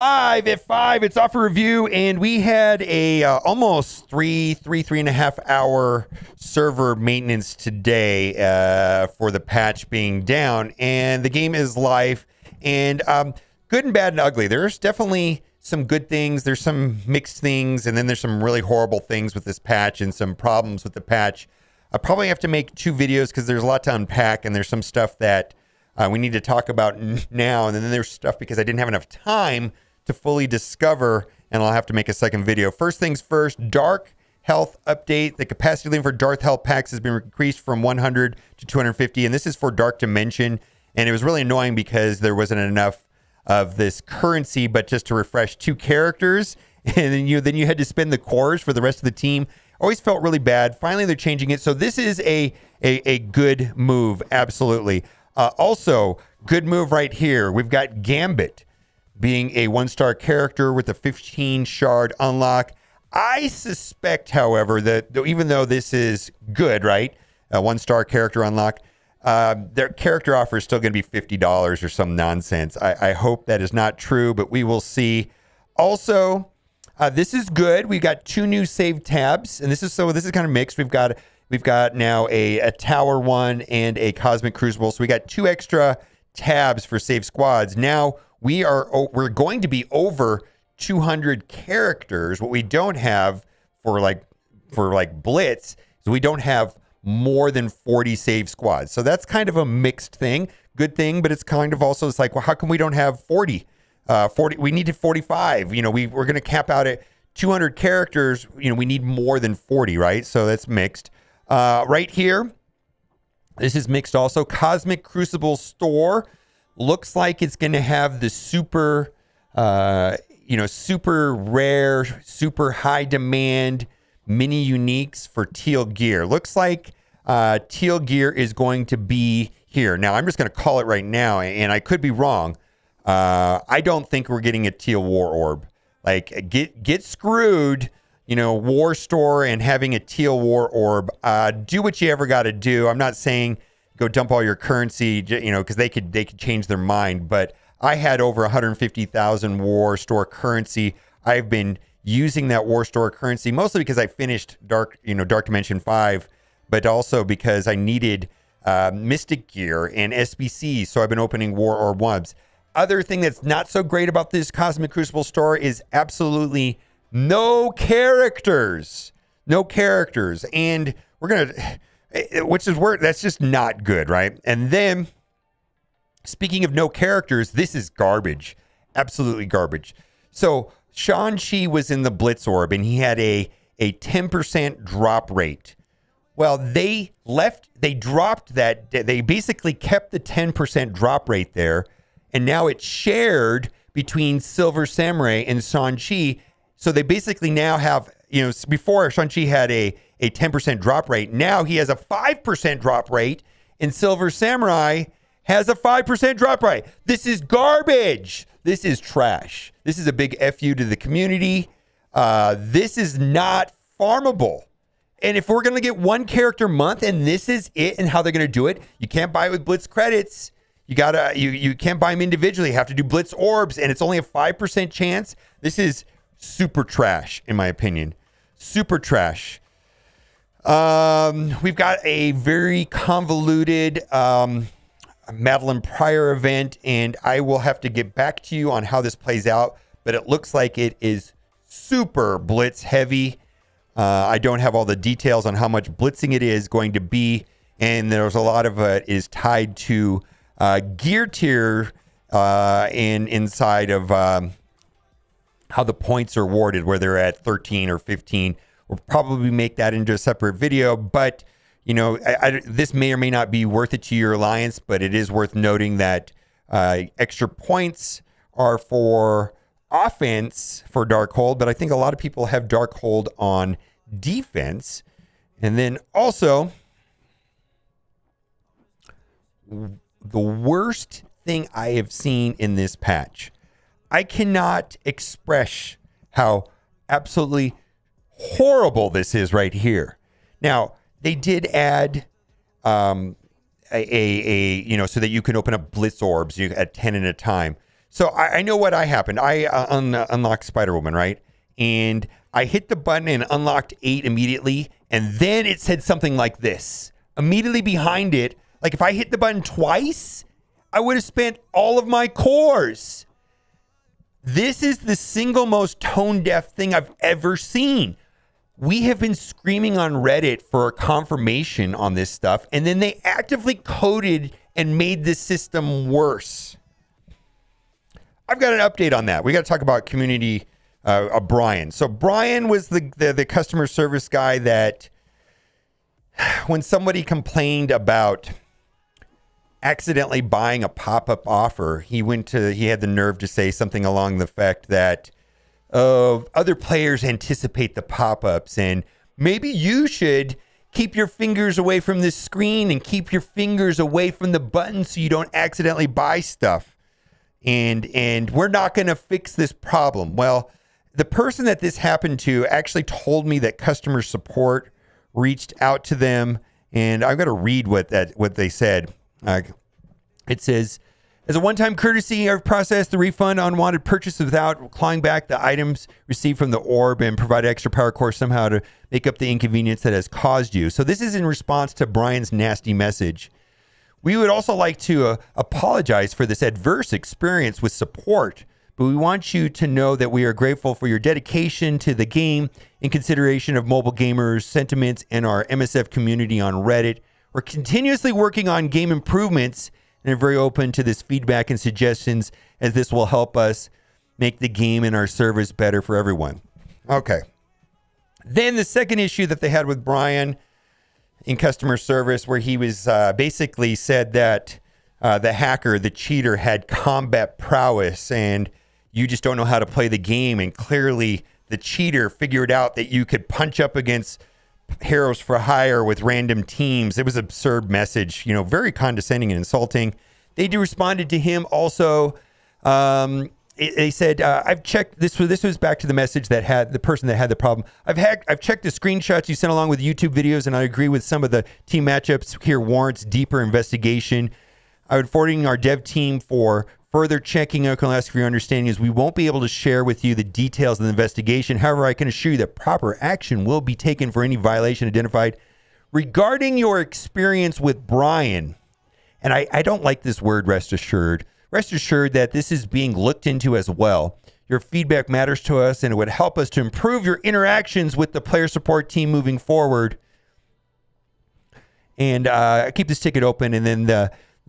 Live at 5, it's off a review, and we had a almost three and a half hour server maintenance today for the patch being down, and the game is live. And good and bad and ugly. There's definitely some good things, there's some mixed things, and then there's some really horrible things with this patch and some problems with the patch. I probably have to make 2 videos because there's a lot to unpack, and there's some stuff that we need to talk about now, and then there's stuff because I didn't have enough time to fully discover, and I'll have to make a second video. First things first, Dark Health update. The capacity limit for Dark Health packs has been increased from 100 to 250, and this is for Dark Dimension, and it was really annoying because there wasn't enough of this currency, but just to refresh 2 characters, and then you had to spend the cores for the rest of the team. Always felt really bad. Finally, they're changing it, so this is a good move, absolutely. Also, good move right here. We've got Gambit being a 1-star character with a 15 shard unlock. I suspect, however, that even though this is good, right? A 1-star character unlock, their character offer is still going to be $50 or some nonsense. I hope that is not true, but we will see. Also, this is good. We've got 2 new save tabs, and this is kind of mixed. We've got now a tower one and a cosmic crucible. So we got 2 extra tabs for save squads. Now we're going to be over 200 characters. What we don't have for Blitz is we don't have more than 40 save squads. So that's kind of a mixed thing. Good thing, but it's kind of also, it's like, well, how come we don't have 40? 40, we need 45. You know, we're going to cap out at 200 characters. You know, we need more than 40, right? So that's mixed. Right here, this is mixed also. Cosmic Crucible store. Looks like it's going to have the super rare, super high demand mini uniques for teal gear. Looks like teal gear is going to be here. Now, I'm just going to call it right now, and I could be wrong. I don't think we're getting a teal war orb. Like, get screwed, war store and having a teal war orb. Do what you ever got to do. I'm not saying go dump all your currency, because they could change their mind. But I had over 150,000 war store currency. I've been using that war store currency mostly because I finished Dark Dimension 5, but also because I needed Mystic gear and SBC. So I've been opening war orb ones. Other thing that's not so great about this Cosmic Crucible store is absolutely no characters. No characters. And we're going to... which is where that's just not good, right? And then, speaking of no characters, this is garbage. Absolutely garbage. So, Shang-Chi was in the Blitz Orb, and he had a 10% drop rate. Well, they dropped that. They basically kept the 10% drop rate there, and now it's shared between Silver Samurai and Shang-Chi. So, they basically now have, before Shang-Chi had a 10% drop rate. Now he has a 5% drop rate, and Silver Samurai has a 5% drop rate. This is garbage. This is trash. This is a big FU to the community. This is not farmable. And if we're going to get 1 character month and this is it and how they're going to do it, you can't buy it with Blitz credits. You can't buy them individually. You have to do Blitz orbs, and it's only a 5% chance. This is super trash, in my opinion. Super trash. We've got a very convoluted Madeleine Pryor event, and I will have to get back to you on how this plays out, but it looks like it is super Blitz heavy. I don't have all the details on how much blitzing it is going to be, and there's a lot of it is tied to gear tier inside of how the points are awarded, where they're at 13 or 15. We'll probably make that into a separate video, but this may or may not be worth it to your alliance, but it is worth noting that extra points are for offense for Darkhold, but I think a lot of people have Darkhold on defense. And then also, the worst thing I have seen in this patch, I cannot express how absolutely horrible this is right here. Now, they did add so that you can open up Blitz orbs at 10 at a time. So I know what happened. I unlocked Spider-Woman, right? And I hit the button and unlocked 8 immediately. And then it said something like this. Immediately behind it, like if I hit the button twice, I would have spent all of my cores. This is the single most tone-deaf thing I've ever seen. We have been screaming on Reddit for confirmation on this stuff, and then they actively coded and made the system worse. I've got an update on that. We got to talk about community Brian. So Brian was the customer service guy that when somebody complained about accidentally buying a pop-up offer, he had the nerve to say something along the fact that other players anticipate the pop-ups and maybe you should keep your fingers away from this screen and keep your fingers away from the button so you don't accidentally buy stuff. And we're not going to fix this problem. Well, the person that this happened to actually told me that customer support reached out to them, and I've got to read what they said. It says, as a one-time courtesy, I've processed the refund unwanted purchase without clawing back the items received from the orb and provided extra power core somehow to make up the inconvenience that has caused you. So this is in response to Brian's nasty message. We would also like to apologize for this adverse experience with support, but we want you to know that we are grateful for your dedication to the game in consideration of mobile gamers' sentiments and our MSF community on Reddit. We're continuously working on game improvements and are very open to this feedback and suggestions, as this will help us make the game and our service better for everyone. Okay. Then the second issue that they had with Brian in customer service, where he was basically said that the hacker, the cheater, had combat prowess and you just don't know how to play the game. And clearly the cheater figured out that you could punch up against heroes for hire with random teams. It was an absurd message, very condescending and insulting. They responded to him also. They said, I've checked this. This was back to the message that had the person that had the problem. I've checked the screenshots you sent along with YouTube videos, and I agree with some of the team matchups here warrants deeper investigation. I would forwarding our dev team for further checking. I can ask for your understanding as we won't be able to share with you the details of the investigation. However, I can assure you that proper action will be taken for any violation identified. Regarding your experience with Brian, and I don't like this word, rest assured that this is being looked into as well. Your feedback matters to us, and it would help us to improve your interactions with the player support team moving forward. And I keep this ticket open, and then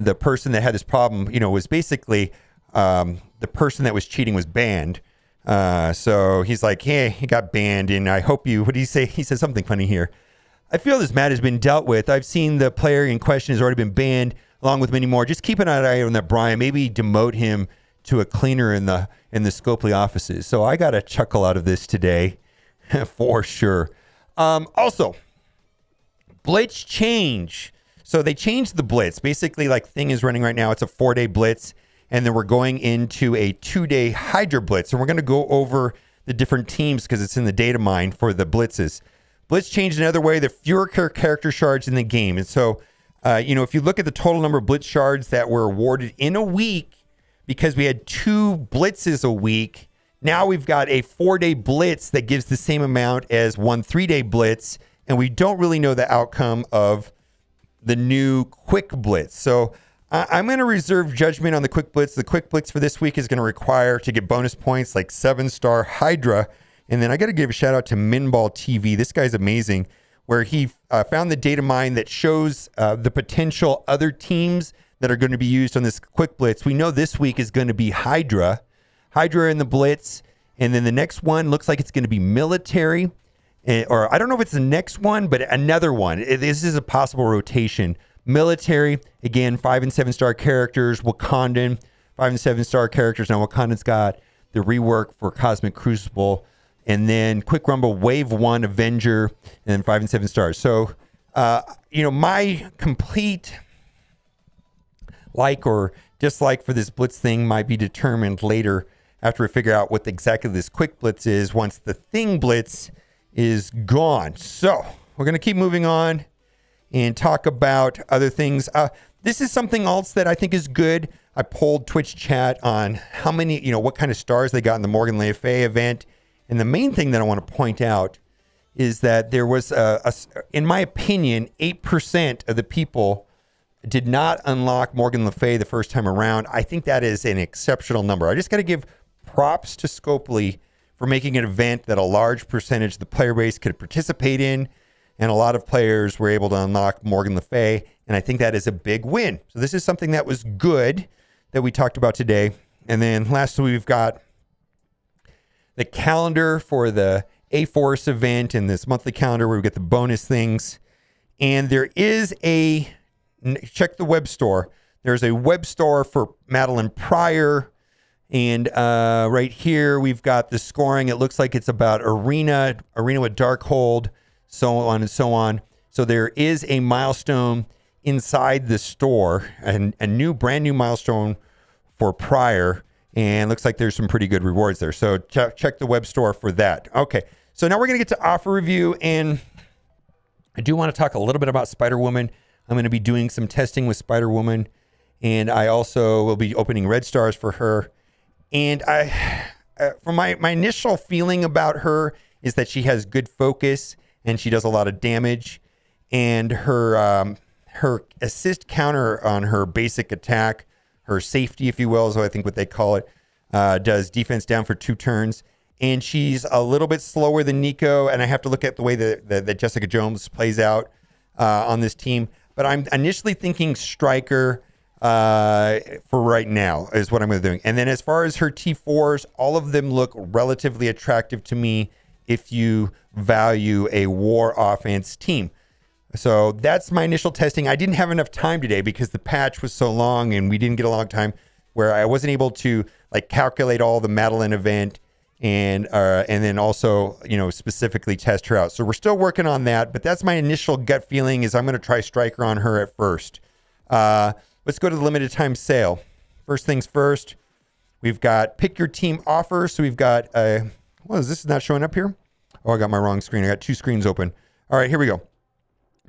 the person that had this problem, was basically the person that was cheating was banned. So he's like, hey, he got banned, and I hope you, what did he say? He said something funny here. I feel this matter has been dealt with. I've seen the player in question has already been banned, along with many more. Just keep an eye on that Brian. Maybe demote him to a cleaner in the Scopely offices. So I got a chuckle out of this today, for sure. Also, Blitz Change. So they changed the Blitz. Basically, like Thing is running right now, it's a 4-day Blitz, and then we're going into a 2-day Hydra Blitz. And we're going to go over the different teams because it's in the data mine for the Blitzes. Blitz changed another way. The fewer character shards in the game. And so, if you look at the total number of Blitz shards that were awarded in a week, because we had 2 Blitzes a week, now we've got a 4-day Blitz that gives the same amount as one 3-day Blitz, and we don't really know the outcome of the new Quick Blitz. So I'm going to reserve judgment on the Quick Blitz. The Quick Blitz for this week is going to require to get bonus points like 7-star Hydra. And then I got to give a shout out to Minball TV. This guy's amazing, where he found the data mine that shows the potential other teams that are going to be used on this Quick Blitz. We know this week is going to be Hydra in the Blitz. And then the next one looks like it's going to be military. Or I don't know if it's the next one, but another one. This is a possible rotation. Military, again, 5- and 7-star characters. Wakandan, 5- and 7-star characters. Now Wakandan's got the rework for Cosmic Crucible. And then Quick Rumble, Wave 1, Avenger, and then 5- and 7 stars. So, my complete like or dislike for this Blitz thing might be determined later after we figure out what exactly this Quick Blitz is once the Thing Blitz is gone. So we're going to keep moving on. and talk about other things. This is something else that I think is good. I polled Twitch chat on how many, what kind of stars they got in the Morgan Le Fay event. And the main thing that I want to point out is that there was, in my opinion, 8% of the people did not unlock Morgan Le Fay the first time around. I think that is an exceptional number. I just got to give props to Scopely for making an event that a large percentage of the player base could participate in, and a lot of players were able to unlock Morgan Le Fay, and I think that is a big win. So this is something that was good that we talked about today. And then lastly, we've got the calendar for the A-Force event and this monthly calendar where we get the bonus things. And there is check the web store. There's a web store for Madeleine Pryor. And right here, we've got the scoring. It looks like it's about Arena with Darkhold, so on and so on. So there is a milestone inside the store, and a brand new milestone for Pryor. And looks like there's some pretty good rewards there. So check the web store for that. Okay, so now we're going to get to offer review. And I do want to talk a little bit about Spider-Woman. I'm going to be doing some testing with Spider-Woman, and I also will be opening red stars for her. And from my initial feeling about her is that she has good focus and she does a lot of damage. And her assist counter on her basic attack, her safety, if you will, is what I think what they call it, does defense down for 2 turns. And she's a little bit slower than Nico, and I have to look at the way that Jessica Jones plays out on this team. But I'm initially thinking striker for right now is what I'm going to do. And then as far as her T4s, all of them look relatively attractive to me if you value a war offense team. So that's my initial testing. I didn't have enough time today because the patch was so long and we didn't get a long time where I wasn't able to calculate all the Madeleine event and then also, specifically test her out. So we're still working on that, but that's my initial gut feeling is I'm going to try striker on her at first. Let's go to the limited time sale. First things first, we've got pick your team offer. So we've got, what is this not showing up here? Oh, I got my wrong screen. I got 2 screens open. All right, here we go.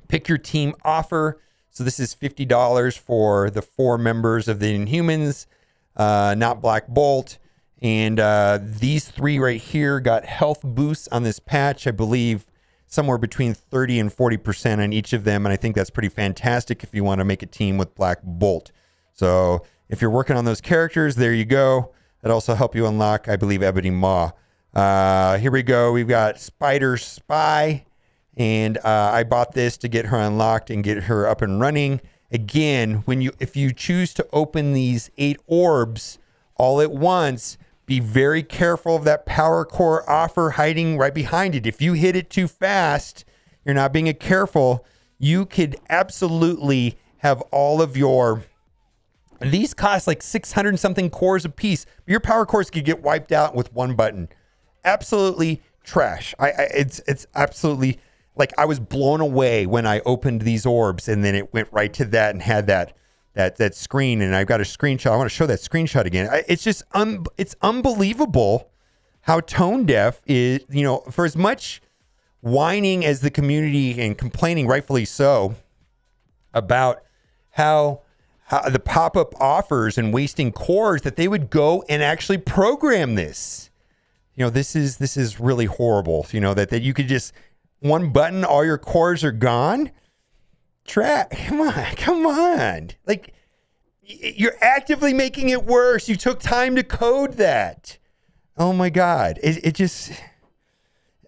Pick your team offer. So this is $50 for the 4 members of the Inhumans, not Black Bolt. And these 3 right here got health boosts on this patch, I believe somewhere between 30 and 40% on each of them. And I think that's pretty fantastic if you want to make a team with Black Bolt. So if you're working on those characters, there you go. That also help you unlock, I believe, Ebony Maw. Here we go. We've got Spider Spy. And I bought this to get her unlocked and get her up and running. Again, if you choose to open these 8 orbs all at once, be very careful of that power core offer hiding right behind it. If you hit it too fast, you're not being careful, you could absolutely have all of your... These cost like 600 and something cores a piece. Your power cores could get wiped out with 1 button. Absolutely trash. It's absolutely... I was blown away when I opened these orbs and then it went right to that and had that screen, and I've got a screenshot. I want to show that screenshot again. It's just it's unbelievable how tone deaf is, for as much whining as the community and complaining, rightfully so, about how the pop-up offers and wasting cores, that they would go and actually program this. This is really horrible. That you could just 1 button, all your cores are gone. Come on. You're actively making it worse. You took time to code that. Oh my God. It just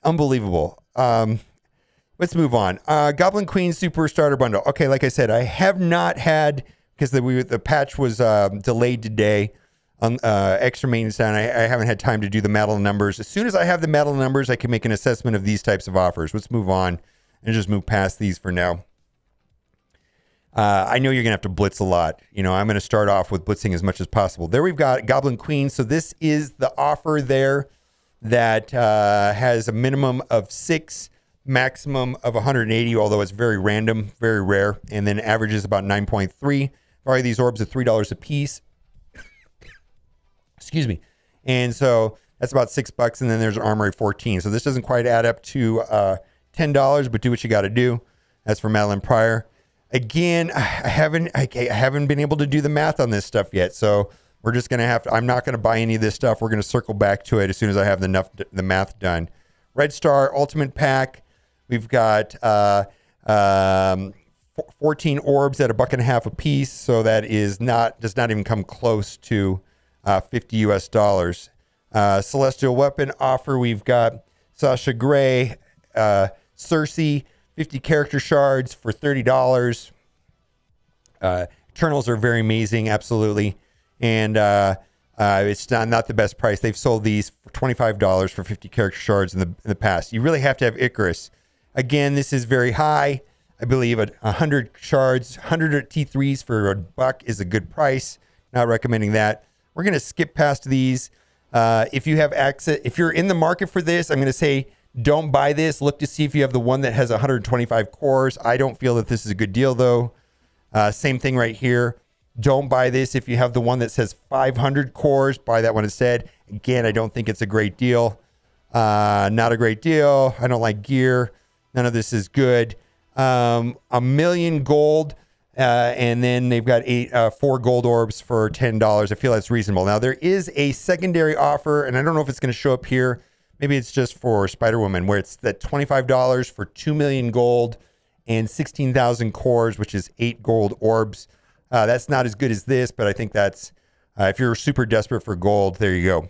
unbelievable. Let's move on. Goblin Queen Super Starter Bundle. Okay, like I said, I have not had, because the patch was delayed today, extra maintenance down. I haven't had time to do the Madeleine numbers. As soon as I have the Madeleine numbers, I can make an assessment of these types of offers. Let's move on and just move past these for now. I know you're going to have to blitz a lot. I'm going to start off with blitzing as much as possible. There we've got Goblin Queen. So this is the offer there that has a minimum of 6, maximum of 180, although it's very random, very rare, and then averages about 9.3. All these orbs are $3 a piece. Excuse me. And so that's about $6, and then there's an armory 14. So this doesn't quite add up to $10, but do what you got to do. That's for Madeleine Pryor. Again, I haven't been able to do the math on this stuff yet, so we're just gonna have to. I'm not gonna buy any of this stuff. We're gonna circle back to it as soon as I have the math done. Red Star Ultimate Pack. We've got 14 orbs at $1.50 a piece, so that does not even come close to $50 US. Celestial Weapon offer. We've got Sasha Grey, Cersei. 50 character shards for $30. Eternals are very amazing, absolutely. And it's not the best price. They've sold these for $25 for 50 character shards in the past. You really have to have Icarus. Again, this is very high. I believe 100 shards, 100 T3s for $1 is a good price. Not recommending that. We're going to skip past these. If you have access, if you're in the market for this, I'm going to say, don't buy this. Look to see if you have the one that has 125 cores. I don't feel that this is a good deal, though. Same thing right here. Don't buy this if you have the one that says 500 cores. Buy that one instead. Again, I don't think it's a great deal. Not a great deal. I don't like gear. None of this is good. 1,000,000 gold. And then they've got 4 gold orbs for $10. I feel that's reasonable. Now, there is a secondary offer, and I don't know if it's going to show up here. Maybe it's just for Spider-Woman, where it's that $25 for 2,000,000 gold and 16,000 cores, which is 8 gold orbs. That's not as good as this, but I think that's, if you're super desperate for gold, there you go.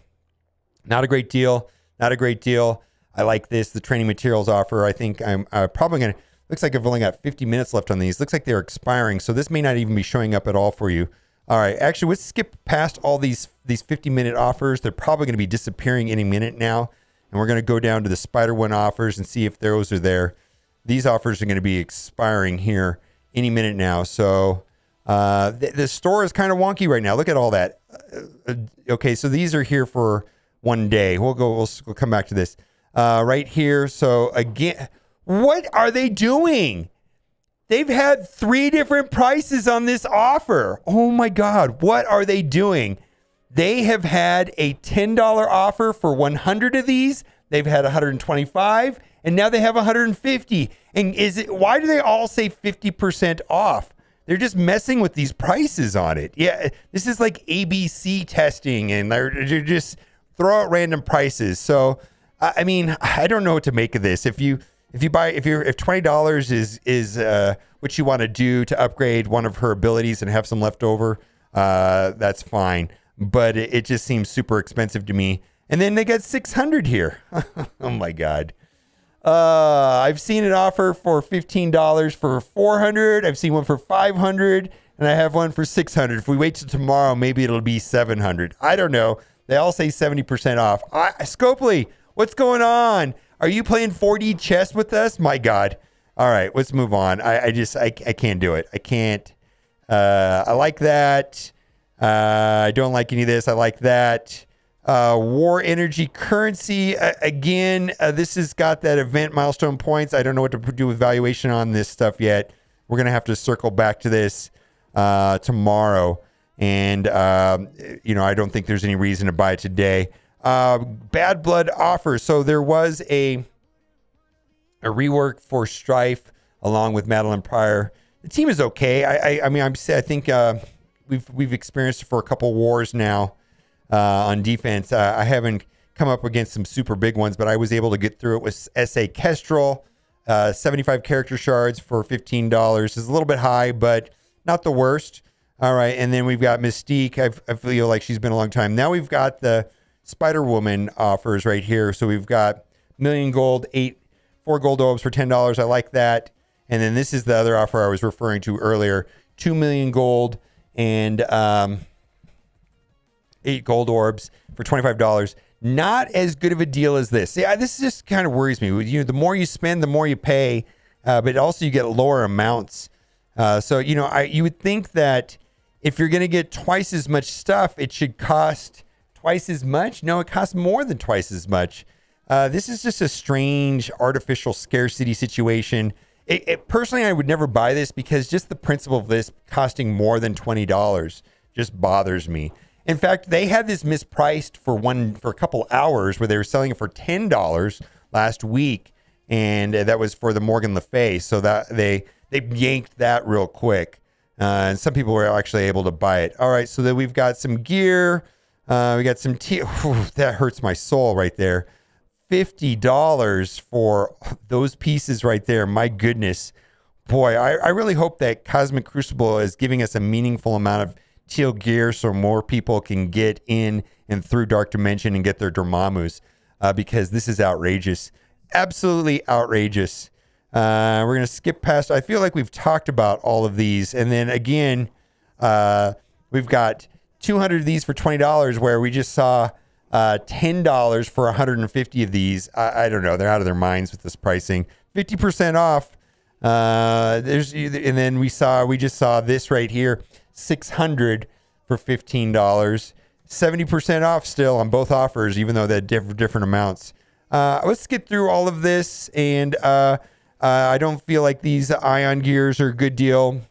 Not a great deal. Not a great deal. I like this. The training materials offer, I think I'm probably going to, looks like I've only got 50 minutes left on these. Looks like they're expiring, so this may not even be showing up at all for you. All right, actually, let's skip past all these 50-minute offers. They're probably going to be disappearing any minute now. And we're going to go down to the Spider-One offers and see if those are there. These offers are going to be expiring here any minute now. So the store is kind of wonky right now. Look at all that. Okay, so these are here for one day. We'll come back to this right here. So again, what are they doing? They've had 3 different prices on this offer. Oh my God, what are they doing? They have had a $10 offer for 100 of these. They've had 125, and now they have 150. And why do they all say 50% off? They're just messing with these prices on it. Yeah, this is like ABC testing, and they're just throw out random prices. So, I mean, I don't know what to make of this. If $20 is what you want to do to upgrade one of her abilities and have some left over, that's fine. But it just seems super expensive to me. And then they got 600 here. Oh my God. I've seen an offer for $15 for 400. I've seen one for 500, and I have one for 600. If we wait till tomorrow, maybe it'll be 700. I don't know. They all say 70% off. Scopely, what's going on? Are you playing 4D chess with us? My God. All right, let's move on. I can't do it. I can't. I like that. I don't like any of this. I like that. War energy currency. Again, this has got that event milestone points. I don't know what to do with valuation on this stuff yet. We're going to have to circle back to this tomorrow. And, I don't think there's any reason to buy it today. Bad Blood offer. So there was a rework for Strife along with Madeleine Pryor. The team is okay. I think we've experienced it for a couple wars now on defense. I haven't come up against some super big ones, but I was able to get through it with S.A. Kestrel. 75 character shards for $15 is a little bit high, but not the worst. All right, and then we've got Mystique. I feel like she's been a long time. Now we've got the Spider-Woman offers right here. So we've got 1,000,000 gold, 4 gold orbs for $10. I like that. And then this is the other offer I was referring to earlier. 2,000,000 gold and 8 gold orbs for $25. Not as good of a deal as this. Yeah, this just kind of worries me. The more you spend, the more you pay, but also you get lower amounts. So you would think that if you're going to get twice as much stuff, it should cost twice as much. No, it costs more than twice as much. This is just a strange artificial scarcity situation. Personally, I would never buy this because just the principle of this costing more than $20 just bothers me. In fact, they had this mispriced for a couple hours where they were selling it for $10 last week. and that was for the Morgan Le Fay. So that they yanked that real quick, and some people were actually able to buy it. All right, so then we've got some gear. We got some tea. That hurts my soul right there. $50 for those pieces right there. My goodness. Boy, I really hope that Cosmic Crucible is giving us a meaningful amount of teal gear so more people can get in and through Dark Dimension and get their Dormammus, because this is outrageous. Absolutely outrageous. We're going to skip past. I feel like we've talked about all of these. And then again, we've got 200 of these for $20, where we just saw $10 for 150 of these. I don't know. They're out of their minds with this pricing. 50% off. And then we just saw this right here, 600 for $15. 70% off still on both offers, even though they're different amounts. Let's get through all of this, and I don't feel like these ion gears are a good deal,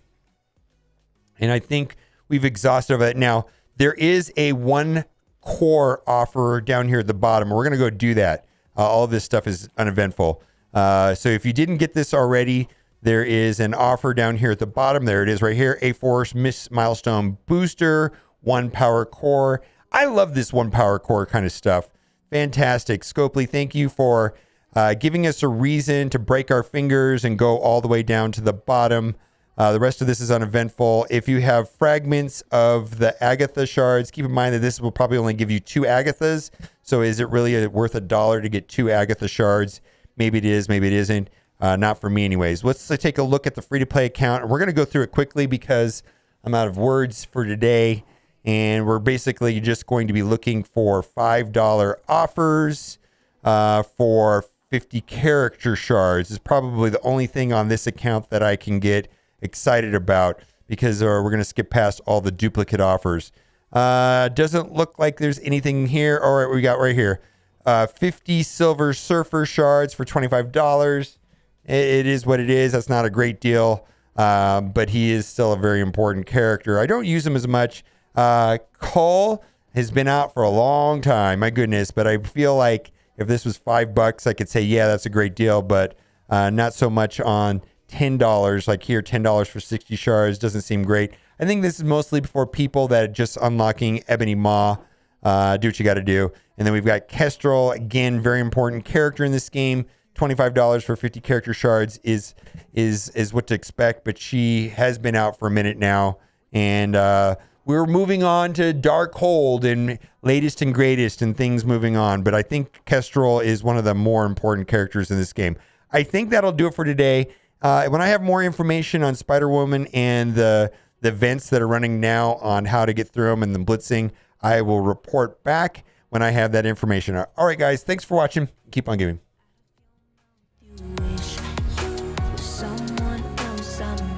and I think we've exhausted it. Now, there is a 1 core offer down here at the bottom. We're going to go do that. All of this stuff is uneventful. So if you didn't get this already, there is an offer down here at the bottom. There it is right here. A Force Miss Milestone Booster, 1 power core. I love this 1 power core kind of stuff. Fantastic. Scopely, thank you for giving us a reason to break our fingers and go all the way down to the bottom. The rest of this is uneventful. If you have fragments of the Agatha shards, keep in mind that this will probably only give you 2 Agathas. So is it really worth $1 to get 2 Agatha shards? Maybe it is, maybe it isn't. Not for me anyways. Let's take a look at the free-to-play account. We're going to go through it quickly because I'm out of words for today. And we're basically just going to be looking for $5 offers for 50 character shards. Is probably the only thing on this account that I can get excited about, because we're going to skip past all the duplicate offers. Doesn't look like there's anything here. All right, we got right here. 50 Silver Surfer shards for $25. It is what it is. That's not a great deal, but he is still a very important character. I don't use him as much. Cole has been out for a long time, my goodness, but I feel like if this was $5, I could say, yeah, that's a great deal, but not so much on $10. Like here, $10 for 60 shards doesn't seem great. I think this is mostly for people that are just unlocking Ebony Maw. Do what you got to do. And then we've got Kestrel, again, very important character in this game. $25 for 50 character shards is what to expect, but she has been out for a minute now, and we're moving on to Darkhold and latest and greatest and things moving on. But I think Kestrel is one of the more important characters in this game. I think that'll do it for today. When I have more information on Spider-Woman and the events that are running now on how to get through them and the blitzing, I will report back when I have that information. All right, guys, thanks for watching. Keep on giving. Someone else I'm